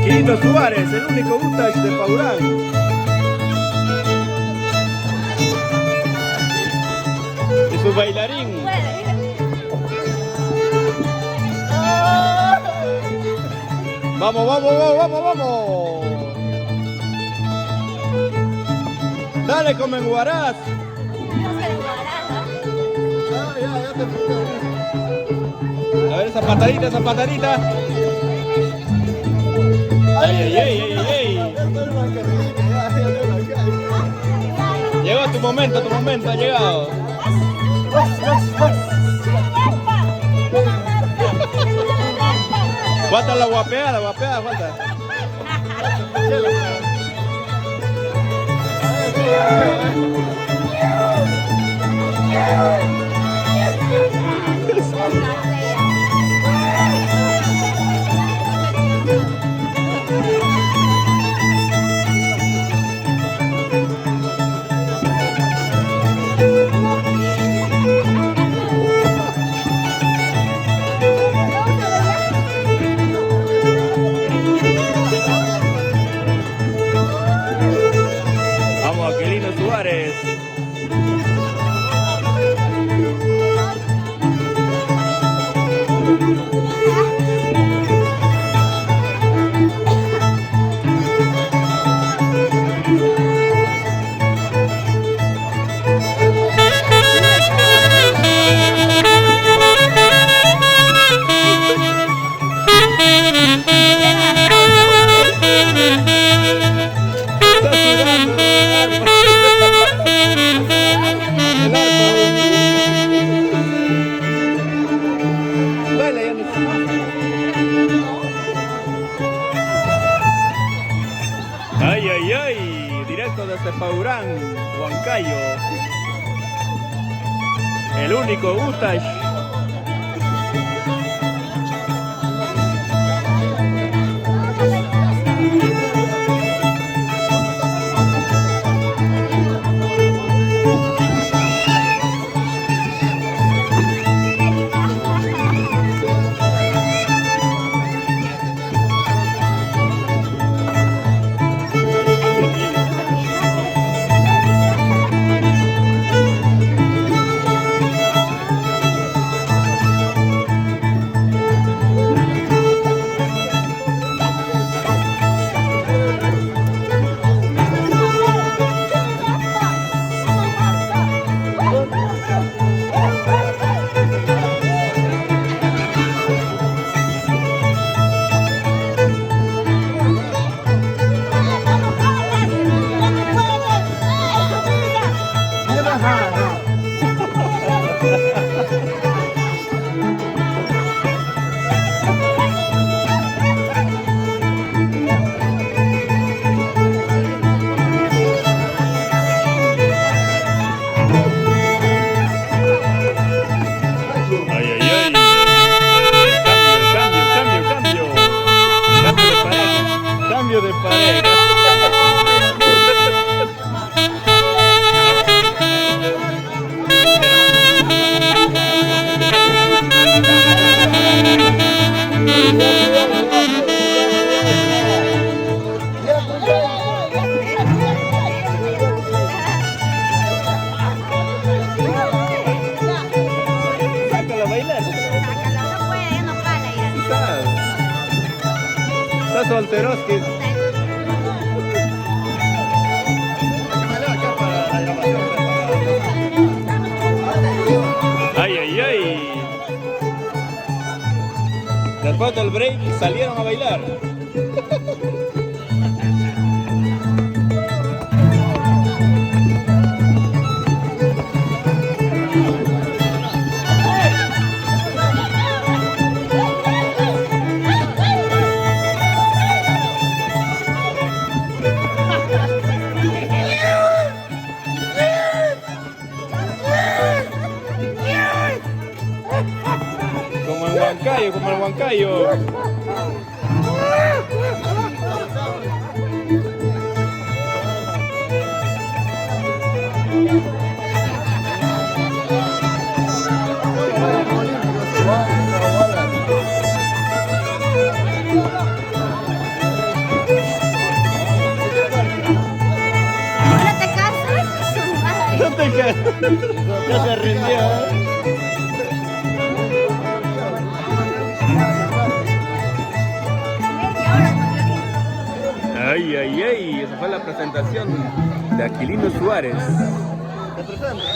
Quirino Suárez, el único vintage de Paurán. Y su bailarín. Vamos, vamos, vamos, vamos, vamos. Dale, comen guarás. Ya te fuiste. A ver esa patadita, esa patadita. Ay, ay, ay, ay, ay. Llegó tu momento, ha llegado. Falta la guapeada, falta. Vamos, Aquilino Suárez. Ay, ay, ay, directo desde Paurán, Huancayo. El único vintage. Cambio de pareja. Sácala a bailar. No puede, no para ir. Está solteroski. Ay, ay, ay. Después del break salieron a bailar. Como el Huancayo. Ya se rindió. Ay, ay, ay. Esa fue la presentación de Aquilino Suárez. Te presento.